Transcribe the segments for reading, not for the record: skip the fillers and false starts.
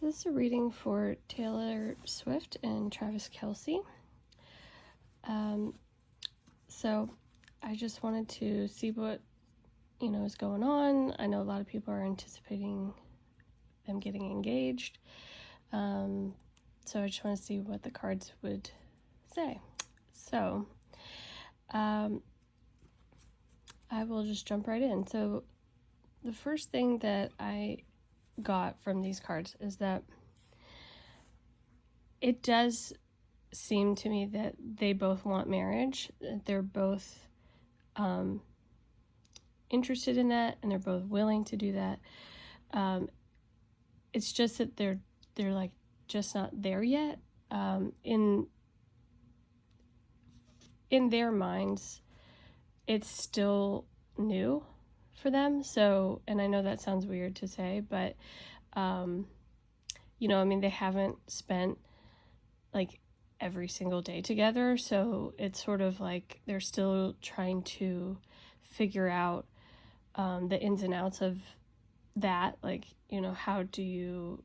So this is a reading for Taylor Swift and Travis Kelce. So I just wanted to see what, is going on. I know a lot of people are anticipating them getting engaged. So I just want to see what the cards would say. So I will just jump right in. So the first thing that I got from these cards is that it does seem to me that they both want marriage. They're both interested in that, and they're both willing to do that. It's just that they're like just not there yet. In their minds, it's still new for them. So, and I know that sounds weird to say, but they haven't spent like every single day together, so it's sort of like they're still trying to figure out the ins and outs of that. Like, how do you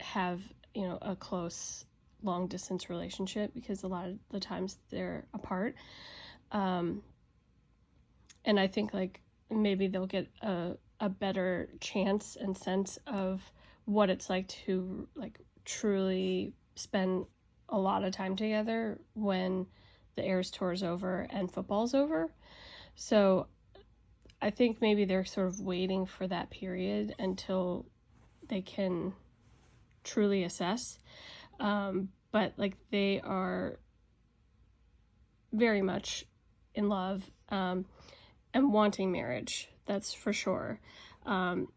have a close long distance relationship, because a lot of the times they're apart. And I think like maybe they'll get a better chance and sense of what it's like to like truly spend a lot of time together when the Eras tour's over and football's over. So I think maybe they're sort of waiting for that period until they can truly assess. But like they are very much in love and wanting marriage, that's for sure. And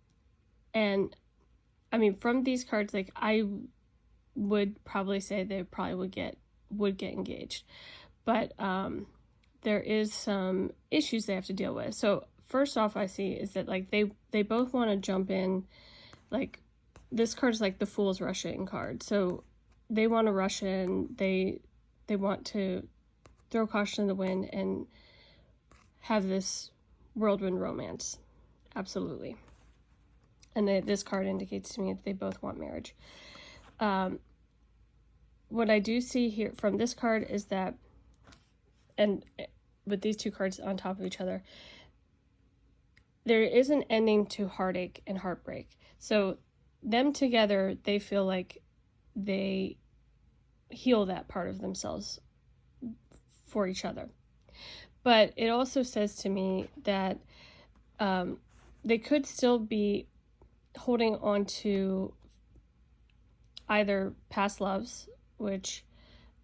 I mean, from these cards, like I would probably say they probably would get engaged, but there is some issues they have to deal with. So first off, I see is that like they both want to jump in. Like this card is like the Fool's Rush In card, so they want to rush in. They want to throw caution to the wind and have this whirlwind romance. Absolutely. And this card indicates to me that they both want marriage. What I do see here from this card is that, and with these two cards on top of each other, there is an ending to heartache and heartbreak. So them together, they feel like they heal that part of themselves for each other. But it also says to me that they could still be holding on to either past loves, which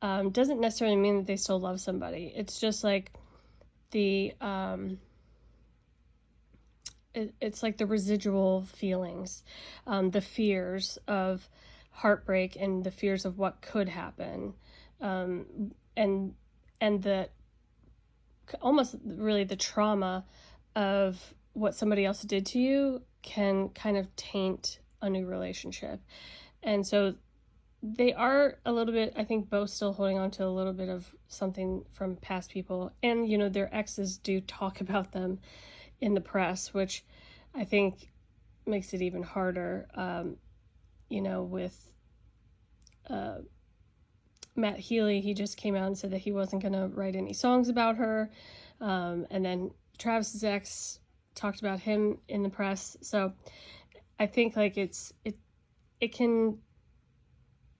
doesn't necessarily mean that they still love somebody. It's just like it's like the residual feelings, the fears of heartbreak and the fears of what could happen, and the almost really the trauma of what somebody else did to you can kind of taint a new relationship. And so they are a little bit, I think, both still holding on to a little bit of something from past people. And, their exes do talk about them in the press, which I think makes it even harder, with Matt Healy. He just came out and said that he wasn't going to write any songs about her. And then Travis's ex talked about him in the press. So I think like it can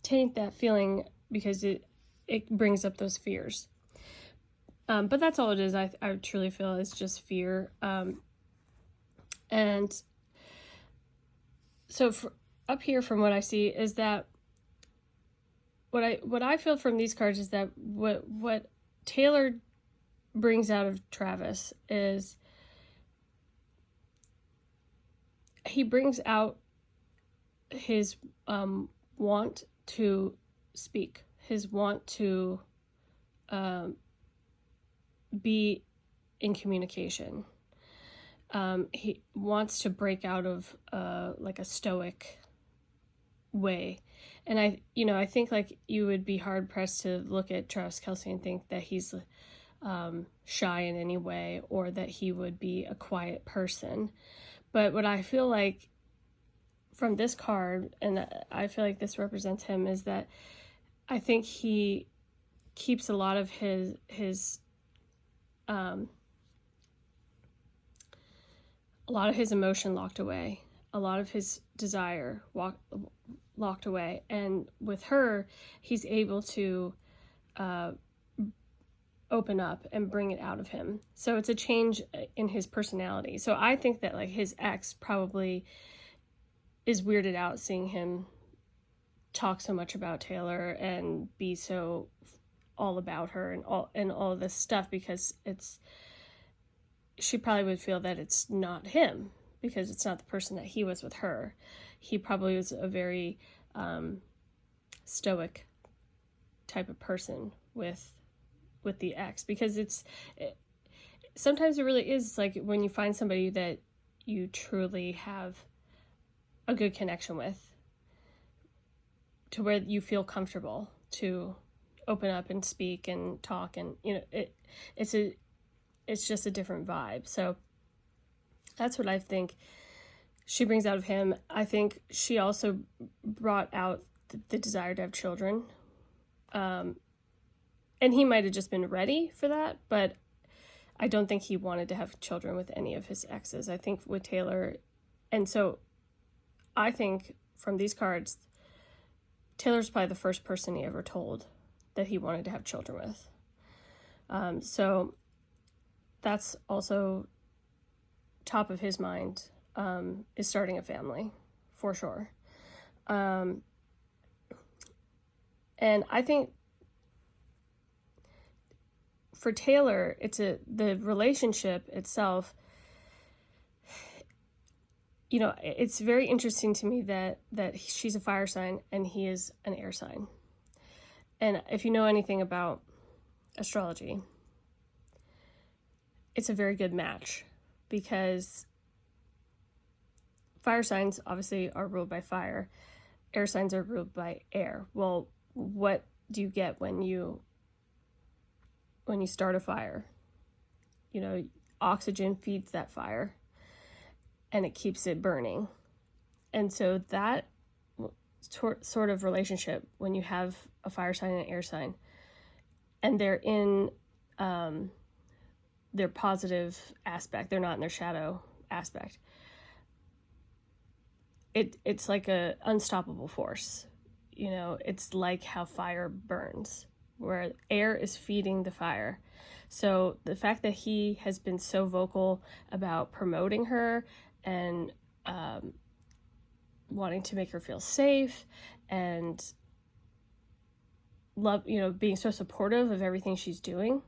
taint that feeling because it brings up those fears. But that's all it is. I truly feel it's just fear. And so up here from what I see is that what I feel from these cards is that what Taylor brings out of Travis is he brings out his want to speak, his want to be in communication. He wants to break out of like a stoic way. And I think like you would be hard pressed to look at Travis Kelce and think that he's shy in any way or that he would be a quiet person. But what I feel like from this card, and I feel like this represents him, is that I think he keeps a lot of his emotion locked away, a lot of his desire locked away. And with her, he's able to open up and bring it out of him. So it's a change in his personality. So I think that like his ex probably is weirded out seeing him talk so much about Taylor and be so all about her and all of this stuff, because she probably would feel that it's not him, because it's not the person that he was with her. He probably was a very stoic type of person with the ex, because sometimes it really is like when you find somebody that you truly have a good connection with, to where you feel comfortable to open up and speak and talk, and it's just a different vibe. So that's what I think she brings out of him. I think she also brought out the desire to have children. And he might have just been ready for that, but I don't think he wanted to have children with any of his exes. I think with Taylor, and so I think from these cards, Taylor's probably the first person he ever told that he wanted to have children with. So that's also top of his mind, is starting a family, for sure. And I think for Taylor, the relationship itself, it's very interesting to me that she's a fire sign and he is an air sign. And if you know anything about astrology, it's a very good match, because fire signs obviously are ruled by fire. Air signs are ruled by air. Well, what do you get when you start a fire? Oxygen feeds that fire and it keeps it burning. And so that sort of relationship, when you have a fire sign and an air sign, and they're in their positive aspect, they're not in their shadow aspect, it's like a unstoppable force. It's like how fire burns, where air is feeding the fire. So the fact that he has been so vocal about promoting her and wanting to make her feel safe and love, being so supportive of everything she's doing,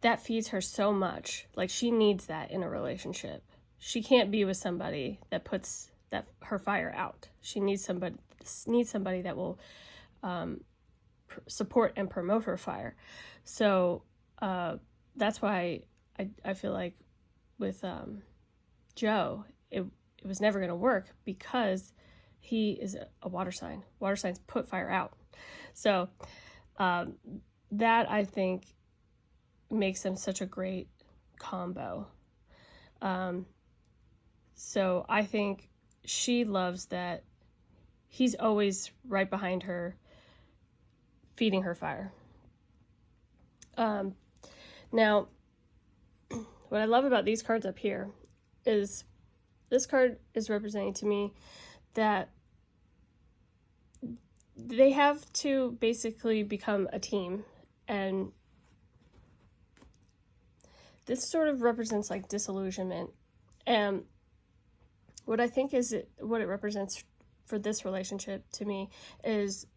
that feeds her so much. Like, she needs that in a relationship. She can't be with somebody that puts her fire out. She needs somebody that will support and promote her fire. So that's why I feel like with Joe, it was never going to work, because he is a water sign. Water signs put fire out. So that, I think, makes them such a great combo. So I think she loves that he's always right behind her, feeding her fire. Now, what I love about these cards up here is this card is representing to me that they have to basically become a team, and this sort of represents like disillusionment. And what I think what it represents for this relationship to me is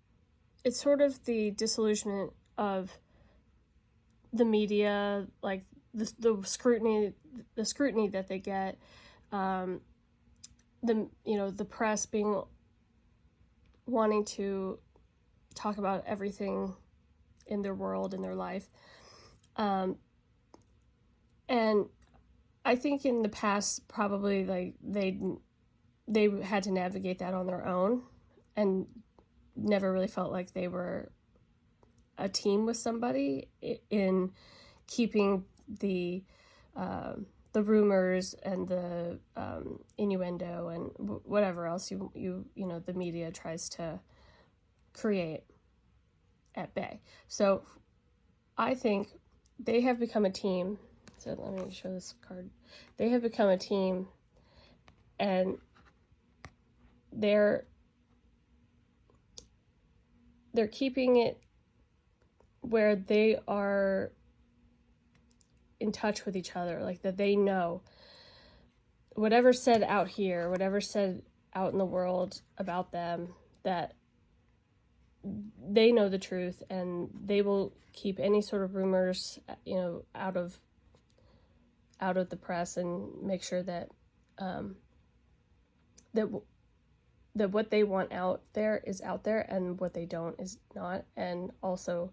it's sort of the disillusionment of the media, like the scrutiny that they get, the press wanting to talk about everything in their world, in their life. And I think in the past, probably like they had to navigate that on their own and never really felt like they were a team with somebody in keeping the rumors and the innuendo and whatever else you know the media tries to create at bay. So I think they have become a team. So let me show this card. They have become a team, and they're keeping it where they are in touch with each other, like that they know whatever's said out here, whatever's said out in the world about them, that they know the truth, and they will keep any sort of rumors, you know, out of the press, and make sure that that what they want out there is out there, and what they don't is not. And also,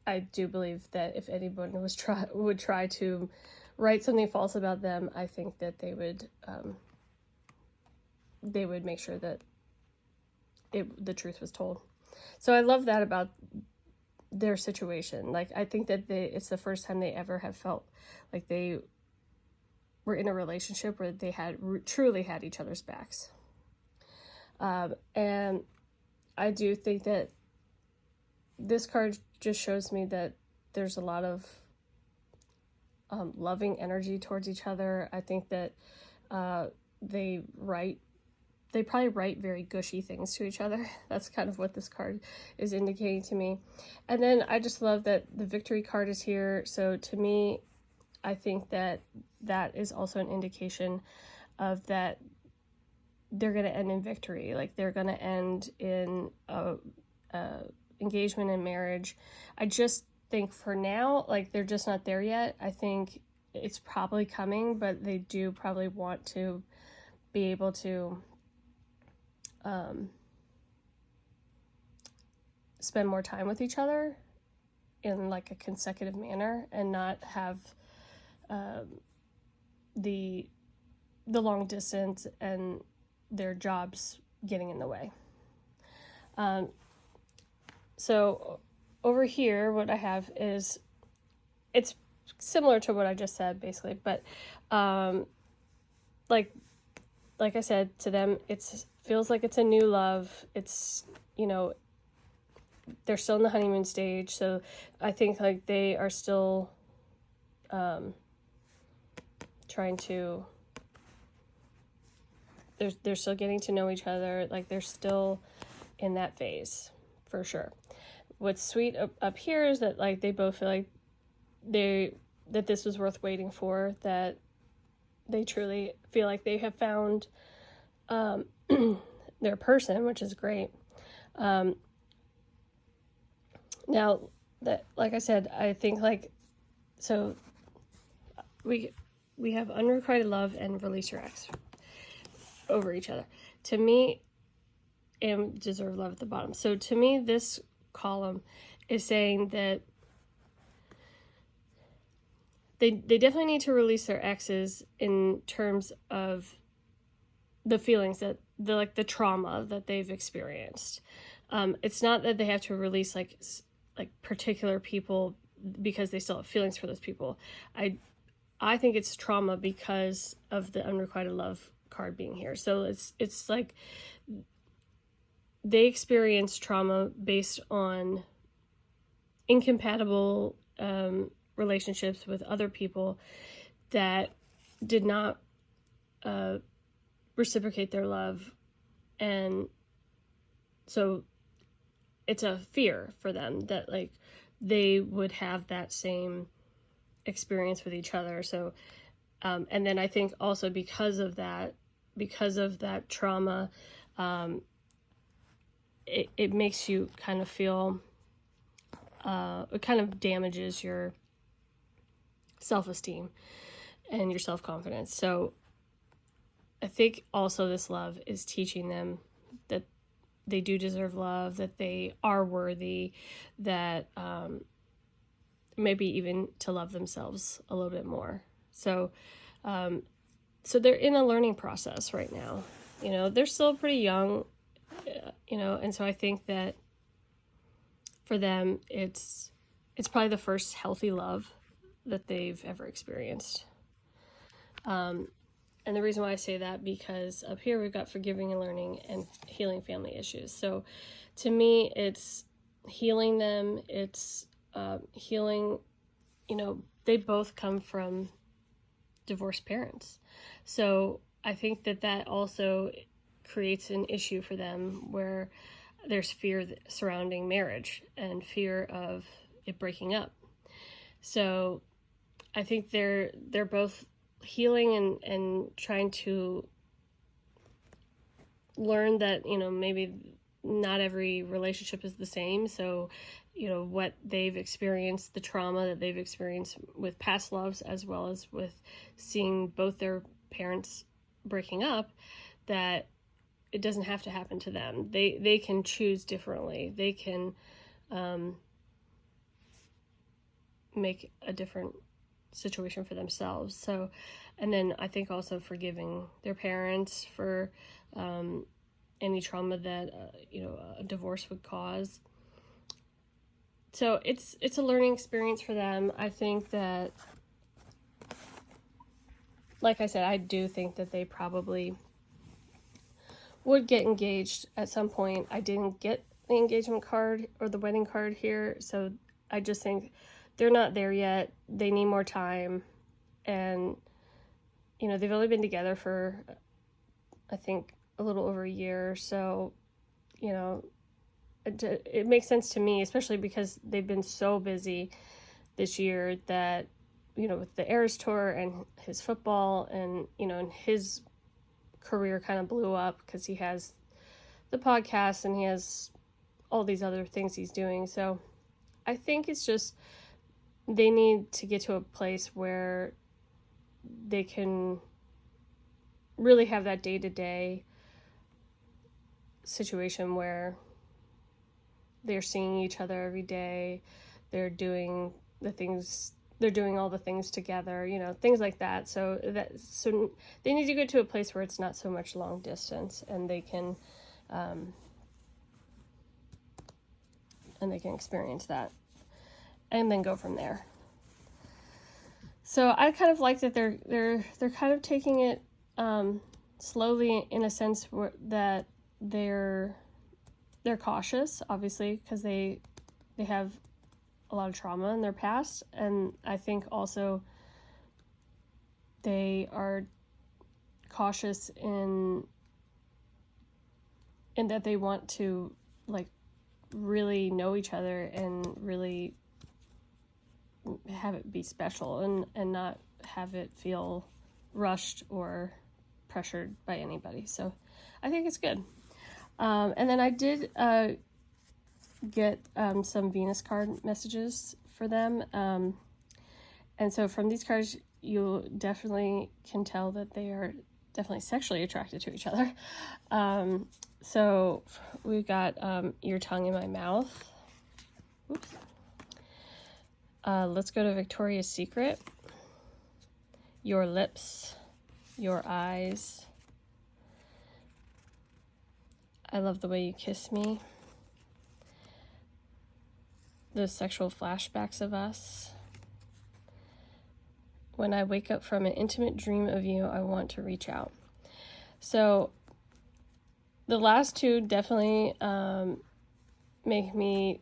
I do believe that if anyone would try to write something false about them, I think that they would make sure that the truth was told. So I love that about their situation. Like, I think that it's the first time they ever have felt like they were in a relationship where they had truly had each other's backs. And I do think that this card just shows me that there's a lot of loving energy towards each other. I think that they probably write very gushy things to each other. That's kind of what this card is indicating to me. And then I just love that the victory card is here. So to me, I think that is also an indication of that they're going to end in victory. Like, they're going to end in a engagement and marriage. I just think for now, like, they're just not there yet. I think it's probably coming, but they do probably want to be able to spend more time with each other in like a consecutive manner, and not have the long distance and their jobs getting in the way. So over here, what I have is, it's similar to what I just said, basically, but like I said, to them, feels like it's a new love. It's, you know, they're still in the honeymoon stage, so I think like they are still trying to, they're still getting to know each other. Like, they're still in that phase, for sure. What's sweet up here is that, like, they both feel like that this was worth waiting for, that they truly feel like they have found their person, which is great. Now, that, like I said, I think, like, so we have unrequited love and release your ex over each other. To me, and deserve love at the bottom. So to me, this column is saying that they definitely need to release their exes in terms of the feelings that the trauma that they've experienced. It's not that they have to release like particular people because they still have feelings for those people. I think it's trauma because of the unrequited love card being here. So it's like they experience trauma based on incompatible relationships with other people that did not reciprocate their love, and so it's a fear for them that like they would have that same experience with each other. So and then I think also because of that trauma, it makes you kind of feel, it kind of damages your self-esteem and your self-confidence. So I think also this love is teaching them that they do deserve love, that they are worthy, that maybe even to love themselves a little bit more. So so they're in a learning process right now. You know, they're still pretty young, you know, and so I think that for them, it's probably the first healthy love that they've ever experienced. And the reason why I say that, because up here we've got forgiving and learning and healing family issues. So to me, it's healing them. It's healing, they both come from divorced parents. So I think that also creates an issue for them where there's fear surrounding marriage and fear of it breaking up. So I think they're both healing and trying to learn that, maybe not every relationship is the same. So, what they've experienced, the trauma that they've experienced with past loves, as well as with seeing both their parents breaking up, that it doesn't have to happen to them. They can choose differently. They can make a different situation for themselves. So, and then I think also forgiving their parents for any trauma that a divorce would cause. So it's a learning experience for them. I think that, like I said, I do think that they probably would get engaged at some point. I didn't get the engagement card or the wedding card here, so I just think they're not there yet. They need more time. And, they've only been together for, I think, a little over a year. So, it makes sense to me, especially because they've been so busy this year that, with the Eras Tour and his football and, and his career kind of blew up because he has the podcast and he has all these other things he's doing. So I think it's just they need to get to a place where they can really have that day-to-day situation where they're seeing each other every day, they're doing all the things together, things like that. So they need to get to a place where it's not so much long distance, and they can experience that and then go from there. So I kind of like that they're kind of taking it slowly, in a sense that they're cautious, obviously, because they have a lot of trauma in their past, and I think also they are cautious in that they want to really know each other and really have it be special and not have it feel rushed or pressured by anybody. So I think it's good. And then I did get some Venus card messages for them. And so from these cards, you definitely can tell that they are definitely sexually attracted to each other. So we've got your tongue in my mouth. Oops. Let's go to Victoria's Secret. Your lips, your eyes. I love the way you kiss me. Those sexual flashbacks of us. When I wake up from an intimate dream of you, I want to reach out. So the last two definitely make me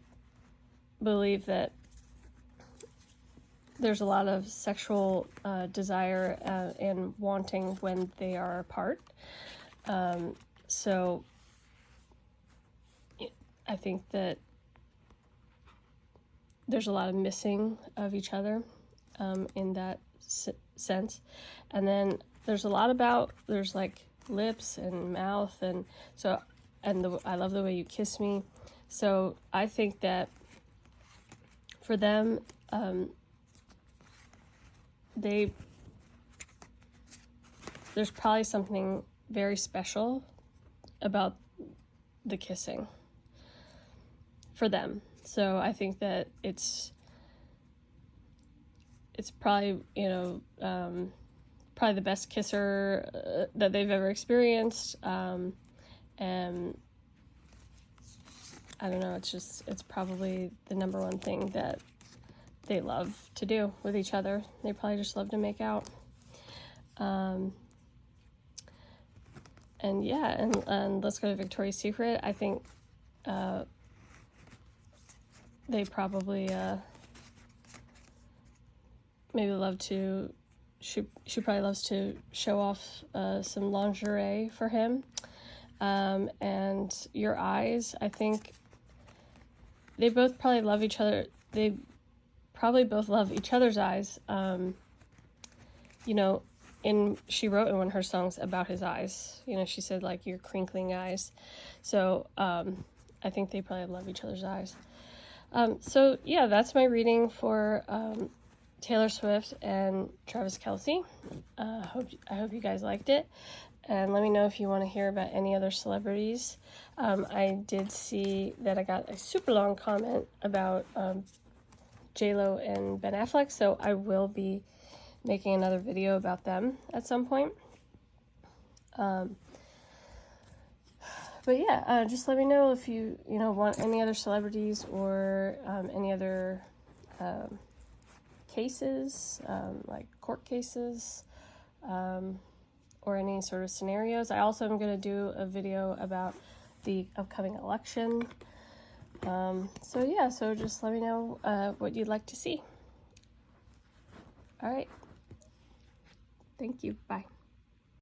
believe that there's a lot of sexual desire and wanting when they are apart. So I think that there's a lot of missing of each other in that sense. And then there's a lot about, there's like lips and mouth, and so, I love the way you kiss me. So I think that for them, there's probably something very special about the kissing for them. So I think that it's probably, probably the best kisser that they've ever experienced. And I don't know, it's probably the number one thing that they love to do with each other. They probably just love to make out. And yeah, and let's go to Victoria's Secret. I think they probably maybe love to, she probably loves to show off some lingerie for him. And your eyes, I think they both probably love each other. They probably both love each other's eyes. You know, she wrote in one of her songs about his eyes. You know, she said, like, your crinkling eyes. So I think they probably love each other's eyes. So yeah, that's my reading for Taylor Swift and Travis Kelce. I hope you guys liked it. And let me know if you want to hear about any other celebrities. I did see that I got a super long comment about J-Lo and Ben Affleck, so I will be making another video about them at some point. But yeah, just let me know if you want any other celebrities or any other cases, like court cases, or any sort of scenarios. I also am going to do a video about the upcoming election. So yeah, so just let me know what you'd like to see. All right. Thank you. Bye.